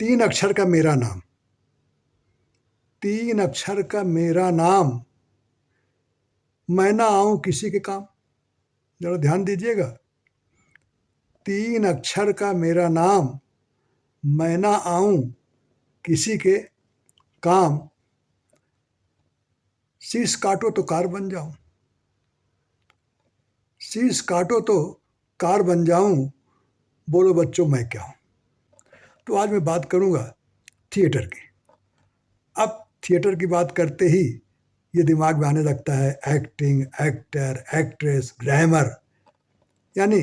तीन अक्षर का मेरा नाम, तीन अक्षर का मेरा नाम, मैं ना आऊं किसी के काम। जरा ध्यान दीजिएगा, तीन अक्षर का मेरा नाम, मैं ना आऊं किसी के काम, शीश काटो तो कार बन जाऊं, शीश काटो तो कार बन जाऊं, बोलो बच्चों मैं क्या हूं। तो आज मैं बात करूंगा थिएटर की। अब थिएटर की बात करते ही ये दिमाग में आने लगता है एक्टिंग, एक्टर, एक्ट्रेस, ग्लैमर। यानी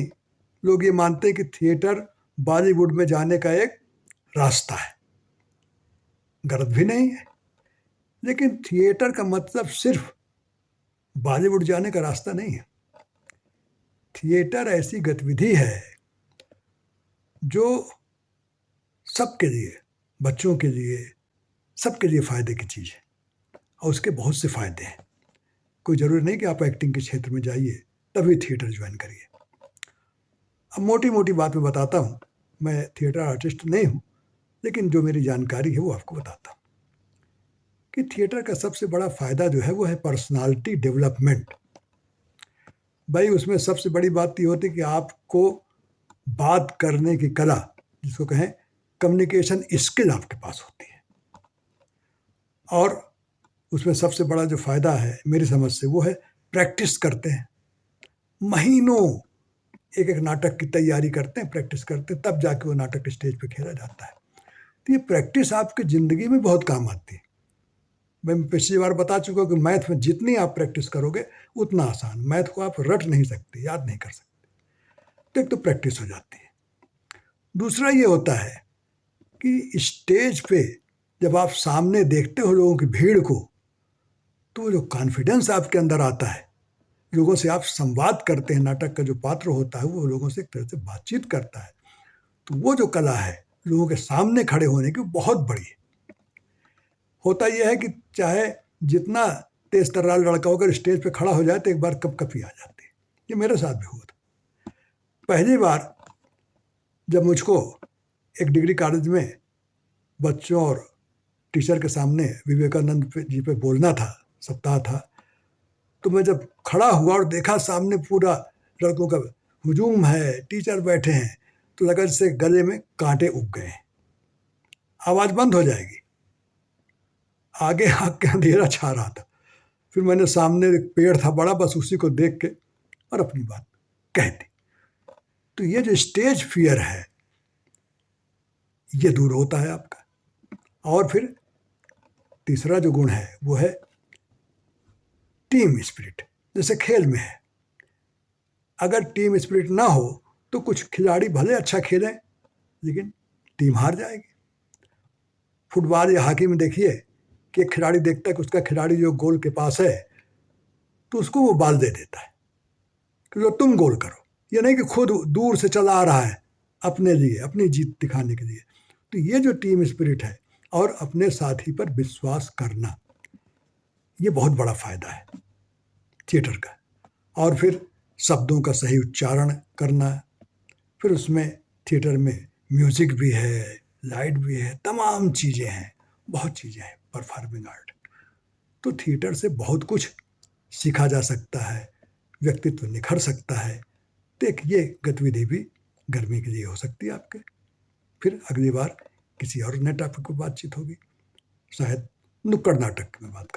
लोग ये मानते हैं कि थिएटर बॉलीवुड में जाने का एक रास्ता है। गलत भी नहीं है, लेकिन थिएटर का मतलब सिर्फ बॉलीवुड जाने का रास्ता नहीं है। थिएटर ऐसी गतिविधि है जो सबके लिए, बच्चों के लिए, सबके लिए फ़ायदे की चीज़ है और उसके बहुत से फ़ायदे हैं। कोई ज़रूरी नहीं कि आप एक्टिंग के क्षेत्र में जाइए तभी थिएटर ज्वाइन करिए। अब मोटी मोटी बात मैं बताता हूँ, मैं थिएटर आर्टिस्ट नहीं हूँ, लेकिन जो मेरी जानकारी है वो आपको बताता हूँ कि थिएटर का सबसे बड़ा फ़ायदा जो है वो है पर्सनालिटी डेवलपमेंट। भाई उसमें सबसे बड़ी बात ये होती है कि आपको बात करने की कला, जिसको कहें कम्युनिकेशन स्किल, आपके पास होती है। और उसमें सबसे बड़ा जो फ़ायदा है मेरी समझ से वो है प्रैक्टिस करते हैं, महीनों एक एक नाटक की तैयारी करते हैं, प्रैक्टिस करते हैं, तब जाके वो नाटक स्टेज पे खेला जाता है। तो ये प्रैक्टिस आपकी ज़िंदगी में बहुत काम आती है। मैं पिछली बार बता चुका हूँ कि मैथ में जितनी आप प्रैक्टिस करोगे उतना आसान। मैथ को आप रट नहीं सकते, याद नहीं कर सकते। तो एक तो प्रैक्टिस हो जाती है। दूसरा ये होता है कि स्टेज पे जब आप सामने देखते हो लोगों की भीड़ को, तो जो कॉन्फिडेंस आपके अंदर आता है, लोगों से आप संवाद करते हैं, नाटक का जो पात्र होता है वो लोगों से एक तरह से बातचीत करता है, तो वो जो कला है लोगों के सामने खड़े होने की, बहुत बड़ी है। होता यह है कि चाहे जितना तेज तर्रार लड़का होकर स्टेज पे खड़ा हो जाए तो एक बार कपकपी आ जाती है। ये मेरे साथ भी हुआ था। पहली बार जब मुझको एक डिग्री कॉलेज में बच्चों और टीचर के सामने विवेकानंद जी पे बोलना था, सप्ताह था, तो मैं जब खड़ा हुआ और देखा सामने पूरा लड़कों का हुजूम है, टीचर बैठे हैं, तो लगा जैसे गले में कांटे उग गए हैं, आवाज़ बंद हो जाएगी। आगे आग के अंधेरा छा रहा था। फिर मैंने सामने एक पेड़ था बड़ा, बस उसी को देख के और अपनी बात कह दी। तो ये जो स्टेज फियर है ये दूर होता है आपका। और फिर तीसरा जो गुण है वो है टीम स्पिरिट। जैसे खेल में है, अगर टीम स्पिरिट ना हो तो कुछ खिलाड़ी भले अच्छा खेलें लेकिन टीम हार जाएगी। फुटबॉल या हॉकी में देखिए कि एक खिलाड़ी देखता है कि उसका खिलाड़ी जो गोल के पास है तो उसको वो बॉल दे देता है कि तुम गोल करो। ये नहीं कि खुद दूर से चला आ रहा है अपने लिए, अपनी जीत दिखाने के लिए। तो ये जो टीम स्पिरिट है और अपने साथी पर विश्वास करना, ये बहुत बड़ा फायदा है थिएटर का। और फिर शब्दों का सही उच्चारण करना, फिर उसमें थिएटर में म्यूजिक भी है, लाइट भी है, तमाम चीज़ें हैं, बहुत चीज़ें हैं, परफॉर्मिंग आर्ट। तो थिएटर से बहुत कुछ सीखा जा सकता है, व्यक्तित्व निखर सकता है। तो एक ये गतिविधि भी गर्मी के लिए हो सकती है आपके। फिर अगली बार किसी और नए टॉपिक पर बातचीत होगी, शायद नुक्कड़ नाटक में बात